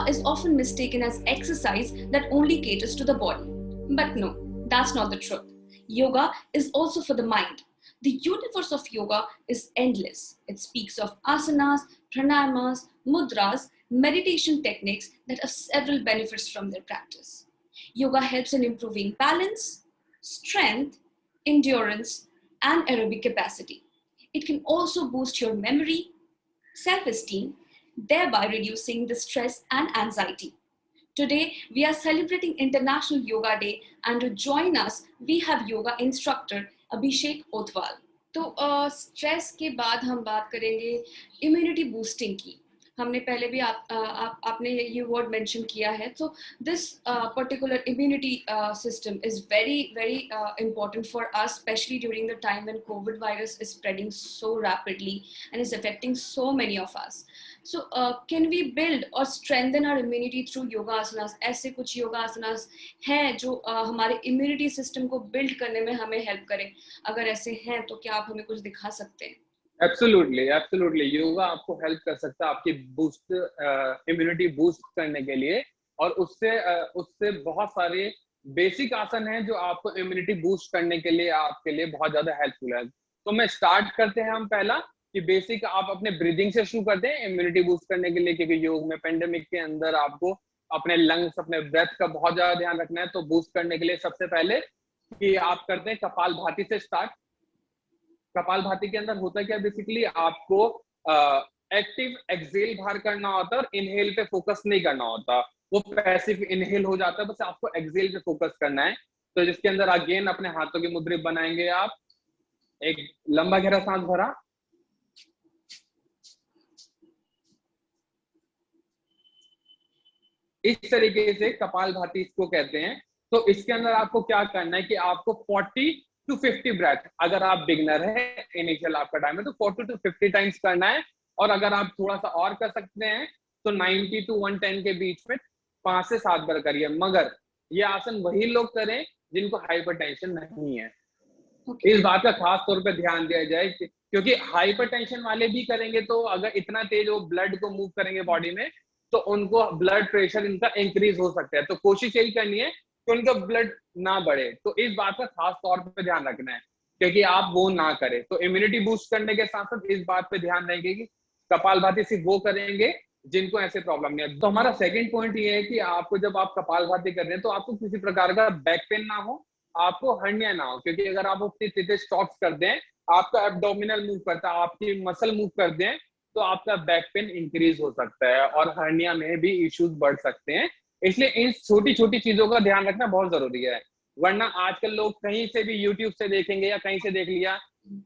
is often mistaken as exercise that only caters to the body. But no, that's not the truth. Yoga is also for the mind. The universe of yoga is endless. It speaks of asanas, pranayamas, mudras, meditation techniques that have several benefits from their practice. Yoga helps in improving balance, strength, endurance, and aerobic capacity. It can also boost your memory, self-esteem, thereby reducing the stress and anxiety. Today, we are celebrating International Yoga Day, and to join us, we have yoga instructor Abhishek Otwal. तो stress के बाद हम बात करेंगे immunity boosting की. हमने पहले भी आपने ये वर्ड मेंशन किया है. So this particular immunity system is very important for us, especially during the time when COVID virus is spreading so rapidly and is affecting so many of us. So can we build or strengthen our immunity through yoga asanas? ऐसे कुछ योगा आसनास हैं जो हमारे immunity system को build करने में हमें help करें? अगर ऐसे हैं तो क्या आप हमें कुछ दिखा सकते हैं? एब्सोल्युटली योगा आपको हेल्प कर सकता है आपकी इम्यूनिटी बूस्ट करने के लिए, और उससे बहुत सारे बेसिक आसन हैं जो आपको इम्यूनिटी बूस्ट करने के लिए आपके लिए बहुत ज्यादा हेल्पफुल है. तो मैं स्टार्ट करते हैं हम पहला कि बेसिक आप अपने ब्रीदिंग से शुरू करते हैं इम्यूनिटी बूस्ट करने के लिए, क्योंकि योग में पेंडेमिक के अंदर आपको अपने लंग्स अपने ब्रेथ का बहुत ज्यादा ध्यान रखना है. तो बूस्ट करने के लिए सबसे पहले कि आप करते हैं कपाल भाती से स्टार्ट. कपाल भाती के अंदर होता है क्या, बेसिकली आपको एक्टिव एक्सेल बाहर करना होता है और इनहेल पे फोकस नहीं करना होता. वो पैसिव इनहेल हो जाता है, बस आपको एक्सेल पे फोकस करना है. तो जिसके अंदर अगेन अपने हाथों की मुद्रा बनाएंगे आप. एक लंबा गहरा सांस भरा, इस तरीके से कपाल भाती इसको कहते हैं. तो इसके अंदर आपको क्या करना है कि आपको 40 to 50 ब्रेथ, अगर आप बिगनर है, इनिशियल आपका टाइम है, तो 40 to 50 टाइम्स करना है. और अगर आप थोड़ा सा और कर सकते हैं तो 90 to 110 के बीच में 5 से 7 बार करिए. मगर ये आसन वही लोग करें जिनको हाइपरटेंशन नहीं है. इस बात का खास तौर पे ध्यान दिया जाए, क्योंकि हाइपरटेंशन वाले भी करेंगे तो अगर इतना तेज वो ब्लड को मूव करेंगे बॉडी में तो उनको ब्लड प्रेशर इनका इंक्रीज हो सकता है. तो कोशिश यही करनी है कि उनका ब्लड ना बढ़े. तो इस बात का खास तौर पे ध्यान रखना है क्योंकि आप वो ना करें. तो इम्यूनिटी बूस्ट करने के साथ साथ इस बात पे ध्यान रहेंगे कि कपालभाति सिर्फ वो करेंगे जिनको ऐसे प्रॉब्लम नहीं है. तो हमारा सेकंड पॉइंट ये है कि आपको जब आप कपालभाति कर रहे हैं तो आपको किसी प्रकार का बैक पेन ना हो, आपको हर्निया ना हो. क्योंकि अगर आप अपनी तेज स्टॉक्स कर दें, आपका एब्डोमिनल मूव करता है, आपकी मसल मूव कर दें, तो आपका बैक पेन इंक्रीज हो सकता है और हर्निया में भी इश्यूज बढ़ सकते हैं. इसलिए इन छोटी छोटी चीजों का ध्यान रखना बहुत जरूरी है. वरना आजकल लोग कहीं से भी यूट्यूब से देखेंगे या कहीं से देख लिया,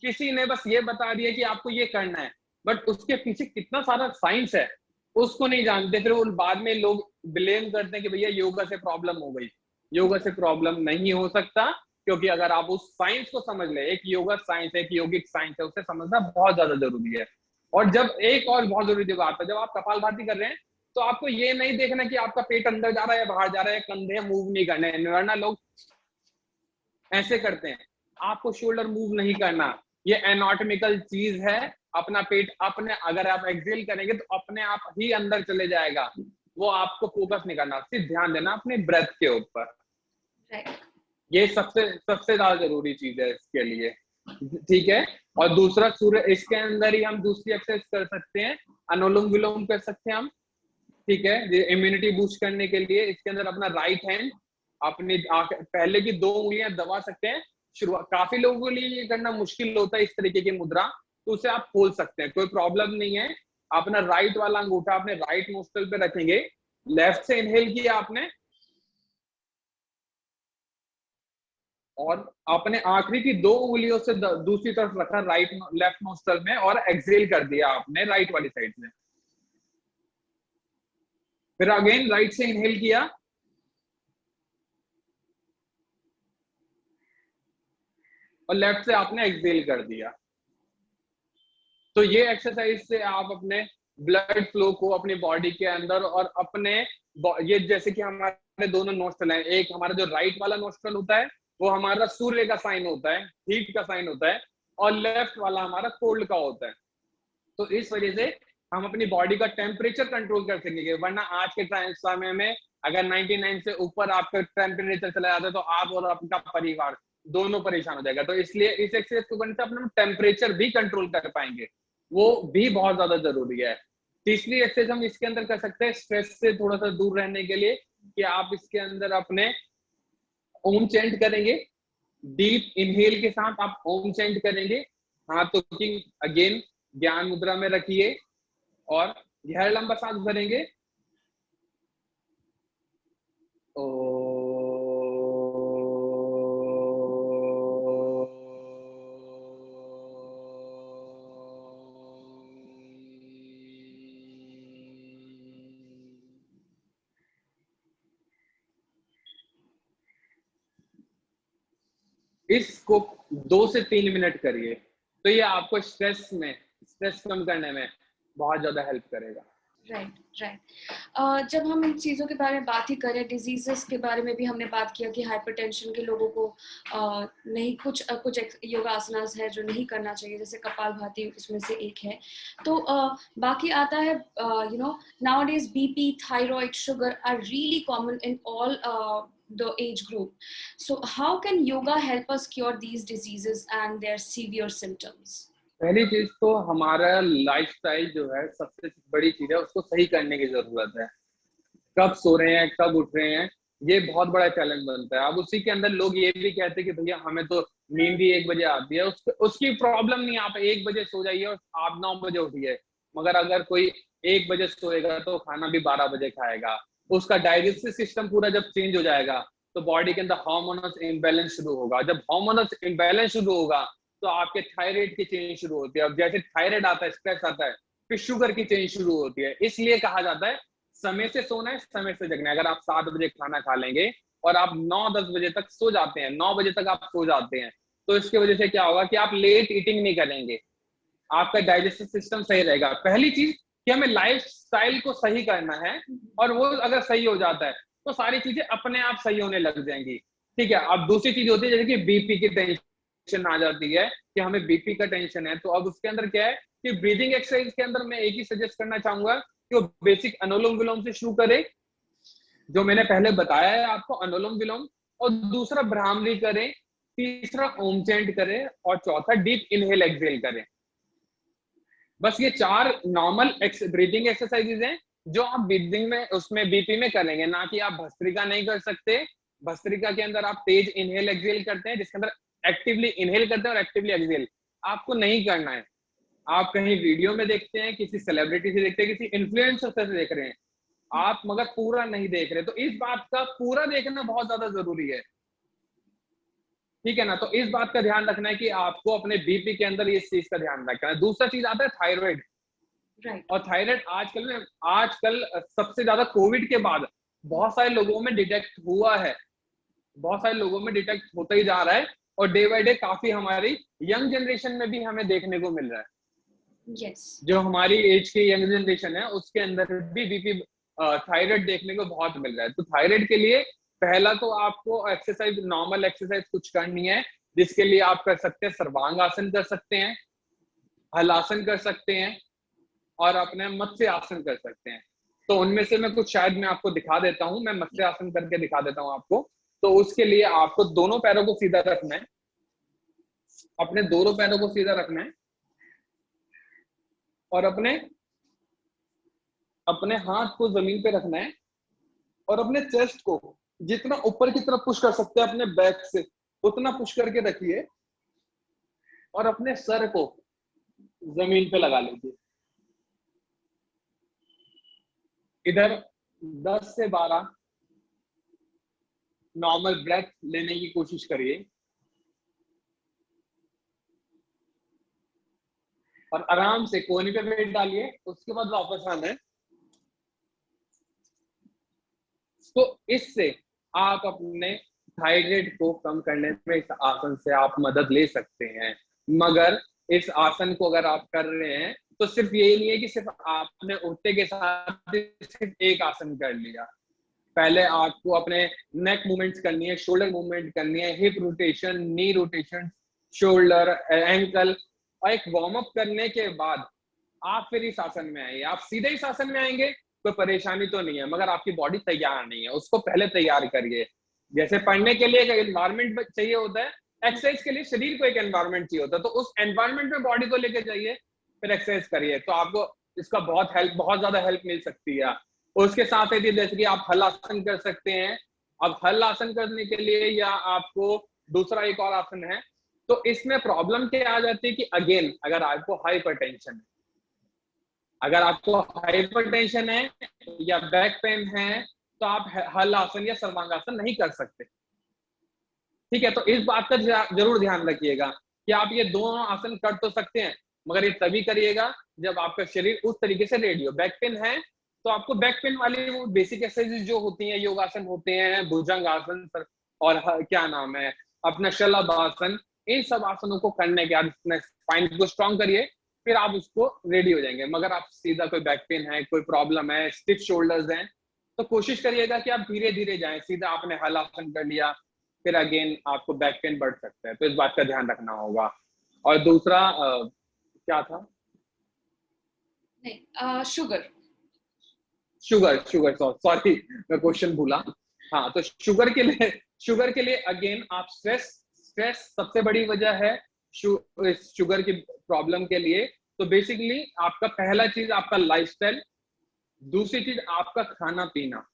किसी ने बस ये बता दिया कि आपको ये करना है, बट उसके पीछे कितना सारा साइंस है उसको नहीं जानते. फिर वो बाद में लोग ब्लेम करते हैं कि भैया योगा से प्रॉब्लम हो गई. योगा से प्रॉब्लम नहीं हो सकता, क्योंकि अगर आप उस साइंस को समझ ले, एक योगा साइंस है, एक योगिक साइंस है, उसे समझना बहुत ज्यादा जरूरी है. और जब एक और बहुत जरूरी बात है, जब आप कपालभाति कर रहे हैं तो आपको ये नहीं देखना कि आपका पेट अंदर जा रहा है या बाहर जा रहा है, कंधे मूव नहीं करने. वरना लोग ऐसे करते हैं. आपको शोल्डर मूव नहीं करना, ये एनाटॉमिकल चीज है. अपना पेट अपने, अगर आप एक्सेल करेंगे तो अपने आप ही अंदर चले जाएगा. वो आपको फोकस नहीं करना, सिर्फ ध्यान देना अपने ब्रेथ के ऊपर. ये सबसे ज्यादा जरूरी चीज है इसके लिए. ठीक है. और दूसरा सूर्य, इसके अंदर ही हम दूसरी एक्सरसाइज कर सकते हैं, अनुलोम विलोम कर सकते हैं हम. ठीक है, इम्यूनिटी बूस्ट करने के लिए इसके अंदर अपना राइट हैंड अपनी पहले की 2 उंगलियां दबा सकते हैं. शुरुआत काफी लोगों के लिए ये करना मुश्किल होता है इस तरीके की मुद्रा, तो उसे आप खोल सकते हैं, कोई प्रॉब्लम नहीं है. अपना राइट वाला अंगूठा अपने राइट नोस्ट्रल पे रखेंगे, लेफ्ट से इनहेल किया आपने और अपने आखिरी की 2 उंगलियों से दूसरी तरफ रखा लेफ्ट नोस्ट्रल में और एक्सहेल कर दिया आपने राइट वाली साइड से. फिर अगेन राइट से इनहेल किया और लेफ्ट से आपने एक्सहेल कर दिया. तो ये एक्सरसाइज से आप अपने ब्लड फ्लो को अपनी बॉडी के अंदर और अपने ये, जैसे कि हमारे दोनों नोस्ट्रल हैं, एक हमारा जो राइट वाला नोस्ट्रल होता है वो हमारा सूर्य का साइन होता है, हीट का साइन होता है, और लेफ्ट वाला हमारा कोल्ड का होता है. तो इस वजह से हम अपनी बॉडी का टेम्परेचर कंट्रोल कर सकेंगे, वरना आज के समय में अगर 99 से ऊपर आपका टेम्परेचर चला जाता है तो आप और आपका परिवार दोनों परेशान हो जाएगा। तो इसलिए इस एक्सरसाइज को करने से अपना टेम्परेचर भी कंट्रोल कर पाएंगे, वो भी बहुत ज्यादा जरूरी है। तीसरी एक्सरसाइज हम इसके अंदर कर सकते हैं स्ट्रेस से थोड़ा सा दूर रहने के लिए, कि आप इसके अंदर अपने ओम चैंट करेंगे। डीप इनहेल के साथ आप ओम चैंट करेंगे, हाथों की अगेन ज्ञान मुद्रा में रखिए और गहरा लंबा सांस भरेंगे। ओ इसको 2 से 3 मिनट करिए, तो ये आपको स्ट्रेस कम करने में बहुत ज्यादा हेल्प करेगा। राइट। जब हम इन चीज़ों के बारे में बात ही करें, डिजीजेस के बारे में भी हमने बात किया कि हाइपरटेंशन के लोगों को नहीं, कुछ योगासनास है जो नहीं करना चाहिए, जैसे कपालभाति उसमें से एक है। तो बाकी आता है nowadays BP, thyroid, sugar are really common in all the age group. So how can yoga help us cure these diseases and their severe symptoms? पहली चीज तो हमारा लाइफस्टाइल जो है सबसे बड़ी चीज है, उसको सही करने की जरूरत है। कब सो रहे हैं, कब उठ रहे हैं, ये बहुत बड़ा चैलेंज बनता है। अब उसी के अंदर लोग ये भी कहते हैं कि भैया हमें तो नींद ही 1 बजे आती है। उसकी प्रॉब्लम नहीं, आप 1 बजे सो जाइए और आप 9 बजे उठिए। मगर अगर कोई 1 बजे सोएगा तो खाना भी 12 बजे खाएगा, उसका डाइजेस्टिव सिस्टम पूरा जब चेंज हो जाएगा तो बॉडी के अंदर हार्मोनल इम्बैलेंस शुरू होगा। जब हार्मोनल इम्बैलेंस शुरू होगा तो आपके थायराइड की चेंज शुरू होती है, और जैसे थायराइड आता है, स्ट्रेस आता है, फिर शुगर की चेंज शुरू होती है। इसलिए कहा जाता है समय से सोना है, समय से जगना है। अगर आप 7 बजे खाना खा लेंगे और आप 9-10 बजे तक सो जाते हैं, 9 बजे तक आप सो जाते हैं, तो इसकी वजह से क्या होगा कि आप लेट ईटिंग नहीं करेंगे, आपका डाइजेस्टिव सिस्टम सही रहेगा। पहली चीज कि हमें लाइफ स्टाइल को सही करना है, और वो अगर सही हो जाता है तो सारी चीजें अपने आप सही होने लग जाएंगी। ठीक है। अब दूसरी चीज होती है जैसे कि बीपी की टेंशन आ जाती है कि हमें बीपी का टेंशन है, तो अब उसके अंदर क्या है कि ब्रीदिंग एक्सरसाइज के अंदर मैं एक ही सजेस्ट करना चाहूंगा कि वो बेसिक अनुलोम विलोम से शुरू करें, जो मैंने पहले बताया है आपको, अनुलोम विलोम, और दूसरा भ्रामरी करें, तीसरा ओम चैंट करें, और चौथा डीप इनहेल एक्सहेल करें। बस ये 4 नॉर्मल ब्रीदिंग एक्सरसाइजेज हैं जो आप ब्रीदिंग में उसमें बीपी में करेंगे, ना कि आप भस्त्रिका नहीं कर सकते। भस्त्रिका के अंदर आप तेज इनहेल एक्सहेल करते हैं, जिसके अंदर एक्टिवली इनहेल करते हैं और एक्टिवली एक्सहेल आपको नहीं करना है। आप कहीं वीडियो में देखते हैं, किसी सेलिब्रिटी से देखते हैं, किसी इन्फ्लुएंसर से देख रहे हैं आप, मगर पूरा नहीं देख रहे। तो इस बात का पूरा देखना बहुत ज्यादा जरूरी है, ठीक है ना। तो इस बात का ध्यान रखना है कि आपको अपने बीपी के अंदर इस चीज का ध्यान रखना है। दूसरा चीज आता है थायराइड। राइट। और थायराइड आजकल सबसे ज्यादा कोविड के बाद बहुत सारे लोगों में डिटेक्ट हुआ है, बहुत सारे लोगों में डिटेक्ट होता ही जा रहा है, और डे बाय डे काफी हमारी यंग जनरेशन में भी हमें देखने को मिल रहा है। Yes. जो हमारी एज की यंग जनरेशन है उसके अंदर भी बीपी थायराइड देखने को बहुत मिल रहा है। तो थायराइड के लिए पहला तो आपको एक्सरसाइज, नॉर्मल एक्सरसाइज कुछ करनी है, जिसके लिए आप कर सकते हैं सर्वांग आसन कर सकते हैं, हलासन कर सकते हैं, और अपने मत्स्य आसन कर सकते हैं। तो उनमें से मैं कुछ शायद मैं आपको दिखा देता हूं, मैं मत्स्य आसन करके दिखा देता हूं आपको। तो उसके लिए आपको दोनों पैरों को सीधा रखना है, अपने दोनों पैरों को सीधा रखना है, और अपने हाथ को जमीन पे रखना है, और अपने चेस्ट को जितना ऊपर की तरफ पुश कर सकते हैं अपने बैक से उतना पुश करके रखिए, और अपने सर को जमीन पे लगा लीजिए। इधर 10 से 12 नॉर्मल ब्रेथ लेने की कोशिश करिए, और आराम से कोहनी पे वेट डालिए, उसके बाद वापस आना है। तो इससे आप अपने थायराइड को कम करने में इस आसन से आप मदद ले सकते हैं। मगर इस आसन को अगर आप कर रहे हैं तो सिर्फ यही नहीं है कि सिर्फ आपने उठते के साथ सिर्फ एक आसन कर लिया। पहले आपको अपने नेक मूवमेंट्स करनी है, शोल्डर मूवमेंट करनी है, हिप रोटेशन, नी रोटेशन, शोल्डर, एंकल, और एक वार्म अप करने के बाद आप फिर इस आसन में आइए। आप सीधे इस आसन में आएंगे कोई परेशानी तो नहीं है, मगर आपकी बॉडी तैयार नहीं है, उसको पहले तैयार करिए। जैसे पढ़ने के लिए एक एनवायरमेंट चाहिए होता है, एक्सरसाइज के लिए शरीर को एक एनवायरनमेंट चाहिए होता है, तो उस एनवायरनमेंट में बॉडी को लेके जाइए, फिर एक्सरसाइज करिए, तो आपको इसका बहुत ज्यादा हेल्प मिल सकती है। और उसके साथ ही जैसे कि आप हल आसन कर सकते हैं। अब हल आसन करने के लिए या आपको दूसरा एक और आसन है, तो इसमें प्रॉब्लम क्या आ जाती है कि अगेन अगर आपको हाइपरटेंशन है, अगर आपको हाइपरटेंशन है या बैक पेन है, तो आप हल आसन या सर्वांगासन नहीं कर सकते। ठीक है, तो इस बात का जरूर ध्यान रखिएगा कि आप ये दोनों आसन कर तो सकते हैं, मगर ये तभी करिएगा जब आपका शरीर उस तरीके से रेडी हो। बैक पेन है तो आपको बैक पेन वाली वो बेसिक एक्सरसाइज जो होती हैं, योगासन होते हैं, भुजंग आसन और क्या नाम है अपना शलभ आसन, इन सब आसनों को करने के बाद स्पाइन को स्ट्रॉन्ग करिए, फिर आप उसको रेडी हो जाएंगे। मगर आप सीधा कोई बैक पेन है, कोई प्रॉब्लम है, स्टिफ शोल्डर्स हैं, तो कोशिश करिएगा कि आप धीरे धीरे जाएं। सीधा आपने हल आसन कर लिया, फिर अगेन आपको बैक पेन बढ़ सकता है, तो इस बात का ध्यान रखना होगा। और दूसरा क्या था? नहीं, शुगर शुगर सॉरी, मैं क्वेश्चन भूला। हाँ, तो शुगर के लिए अगेन आप स्ट्रेस सबसे बड़ी वजह है शुगर की प्रॉब्लम के लिए। तो बेसिकली आपका पहला चीज आपका लाइफस्टाइल, दूसरी चीज आपका खाना पीना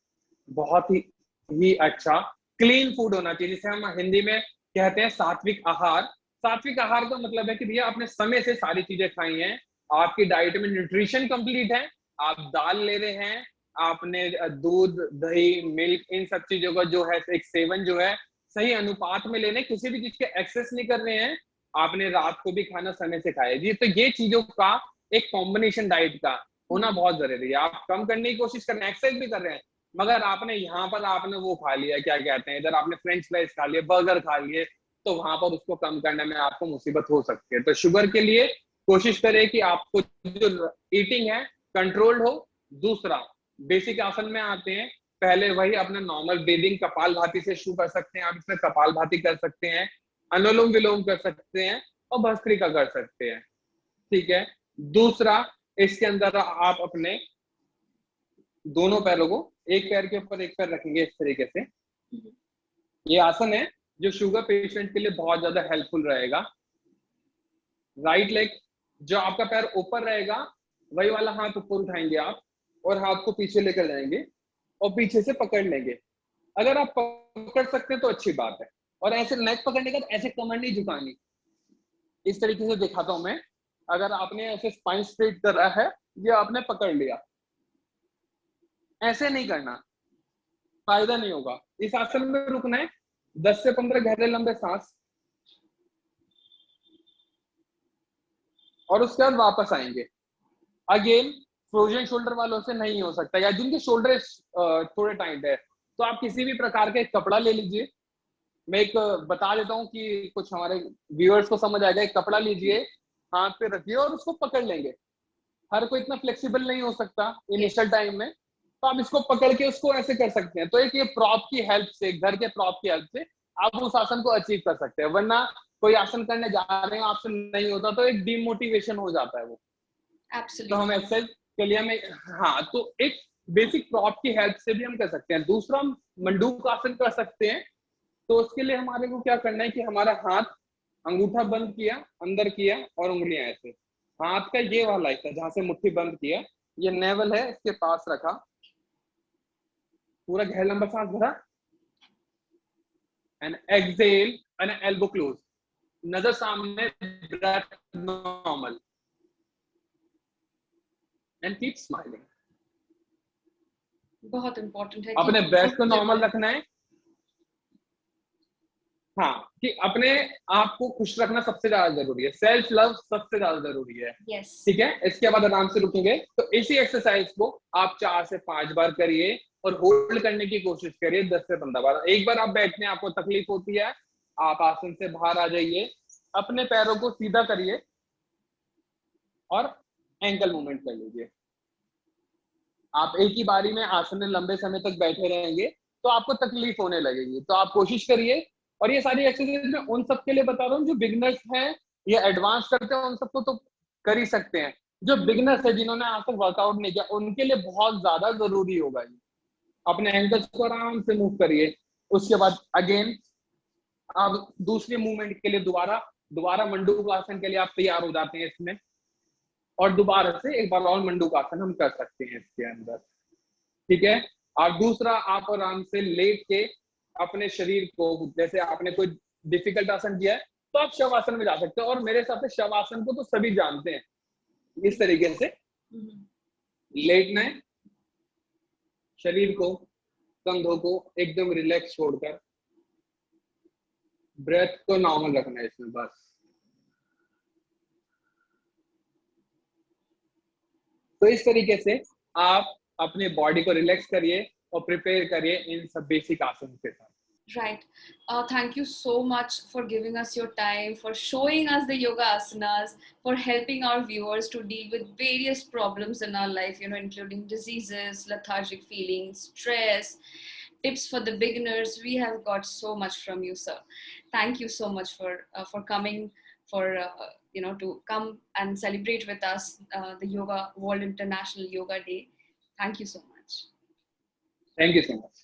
बहुत ही अच्छा क्लीन फूड होना चाहिए, जिसे हम हिंदी में कहते हैं सात्विक आहार। सात्विक आहार का मतलब है कि भैया आपने समय से सारी चीजें खाई हैं, आपकी डाइट में न्यूट्रिशन कंप्लीट है, आप दाल ले रहे हैं, आपने दूध दही मिल्क इन सब चीजों का जो है एक सेवन जो है सही अनुपात में लेने, किसी भी चीज के एक्सेस नहीं कर रहे हैं, आपने रात को भी खाना समय से खाया जी। तो ये चीजों का एक कॉम्बिनेशन डाइट का होना बहुत जरूरी है। आप कम करने की कोशिश कर रहे हैं, एक्सरसाइज भी कर रहे हैं, मगर आपने यहाँ पर आपने वो खा लिया, क्या कहते हैं, इधर आपने फ्रेंच फ्राइज खा लिए, बर्गर खा लिए, तो वहां पर उसको कम करने में आपको मुसीबत हो सकती है। तो शुगर के लिए कोशिश करें कि आपको जो ईटिंग है कंट्रोल्ड हो। दूसरा बेसिक आसन में आते हैं, पहले वही अपना नॉर्मल ब्रीदिंग कपाल भाती से शुरू कर सकते हैं। आप इसमें कपाल भाती कर सकते हैं, अनुलोम विलोम कर सकते हैं और भस्त्रिका कर सकते हैं। ठीक है, दूसरा इसके अंदर आप अपने दोनों पैरों को एक पैर के ऊपर एक पैर रखेंगे इस तरीके से। ये आसन है जो शुगर पेशेंट के लिए बहुत ज्यादा हेल्पफुल रहेगा। राइट लेग जो आपका पैर ऊपर रहेगा, वही वाला हाथ ऊपर उठाएंगे आप और हाथ को पीछे लेकर जाएंगे और पीछे से पकड़ लेंगे। अगर आप पकड़ सकते हैं तो अच्छी बात है, और ऐसे नेक पकड़ने का ऐसे कमर नहीं झुकानी, इस तरीके से दिखाता हूं मैं। अगर आपने ऐसे स्पाइन स्ट्रेट कर रहा है, ये आपने पकड़ लिया, ऐसे नहीं करना, फायदा नहीं होगा। इस आसन में रुकना है, 10 से 15 गहरे लंबे सांस, और उसके बाद वापस आएंगे। अगेन फ्रोजन शोल्डर वालों से नहीं हो सकता, या जिनके शोल्डर थोड़े टाइट है, तो आप किसी भी प्रकार का एक कपड़ा ले लीजिए। मैं एक बता देता हूँ कि कुछ हमारे व्यूअर्स को समझ आएगा। एक कपड़ा लीजिए, हाथ पे रखिए और उसको पकड़ लेंगे। हर कोई इतना फ्लेक्सिबल नहीं हो सकता इनिशियल टाइम में, तो आप इसको पकड़ के उसको ऐसे कर सकते हैं। तो एक ये प्रॉप की हेल्प से, घर के प्रॉप की हेल्प से आप उस आसन को अचीव कर सकते हैं। वरना कोई आसन करने जा रहे हैं, आपसे नहीं होता, तो एक डिमोटिवेशन हो जाता है वो। तो हम एक्सरसाइज के लिए हमें, हाँ, तो एक बेसिक प्रॉप की हेल्प से भी हम कर सकते हैं। दूसरा हम मंडूक आसन कर सकते हैं। तो उसके लिए हमारे को क्या करना है कि हमारा हाथ अंगूठा बंद किया, अंदर किया, और उंगलियां ऐसे, हाथ का ये वाला हिस्सा जहां से मुट्ठी बंद किया, ये नेवल है, इसके पास रखा, पूरा गहरा लंबा सांस भरा, and exhale and elbow close, नजर सामने, breathe normal, and keep smiling. बहुत इंपॉर्टेंट है अपने ब्रेथ को नॉर्मल रखना है। हाँ, कि अपने आप को खुश रखना सबसे ज्यादा जरूरी है, सेल्फ लव सबसे ज्यादा जरूरी है। yes. ठीक है, इसके बाद आराम से रुकेंगे। तो इसी एक्सरसाइज को आप 4 से 5 बार करिए और होल्ड करने की कोशिश करिए 10 से 15 बार। एक बार आप बैठने आपको तकलीफ होती है, आप आसन से बाहर आ जाइए, अपने पैरों को सीधा करिए और एंकल मूवमेंट कर लीजिए। आप एक ही बारी में आसन में लंबे समय तक बैठे रहेंगे तो आपको तकलीफ होने लगेगी। तो आप कोशिश करिए, और ये सारी एक्सरसाइज मैं उन सब के लिए बता रहा हूँ जो बिगिनर्स हैं या एडवांस करते हैं, उन सबको तो कर ही सकते हैं। जो बिगनर्स है, जिन्होंने आज तक वर्कआउट नहीं किया, उनके लिए बहुत ज्यादा जरूरी होगा ये। अपने एंकल्स को आराम से मूव करिए। उसके बाद अगेन आप दूसरे मूवमेंट के लिए दोबारा मंडूकासन के लिए आप तैयार हो जाते हैं इसमें, और दोबारा से एक बार और मंडूकासन हम कर सकते हैं इसके अंदर। ठीक है। और दूसरा, आप आराम से लेट के अपने शरीर को, जैसे आपने कोई डिफिकल्ट आसन किया है तो आप शवासन में जा सकते हो। और मेरे हिसाब से शवासन को तो सभी जानते हैं। इस तरीके से लेटना है, शरीर को, कंधों को एकदम रिलैक्स छोड़कर, ब्रेथ को नॉर्मल रखना है इसमें बस। तो इस तरीके से आप अपने बॉडी को रिलैक्स करिए और प्रिपेयर करिए इन सब बेसिक आसन के साथ। Right. Thank you so much for giving us your time, for showing us the yoga asanas, for helping our viewers to deal with various problems in our life, including diseases, lethargic feelings, stress, tips for the beginners. We have got so much from you, sir. Thank you so much for coming, for to come and celebrate with us the Yoga World International Yoga Day. Thank you so much. Thank you so much.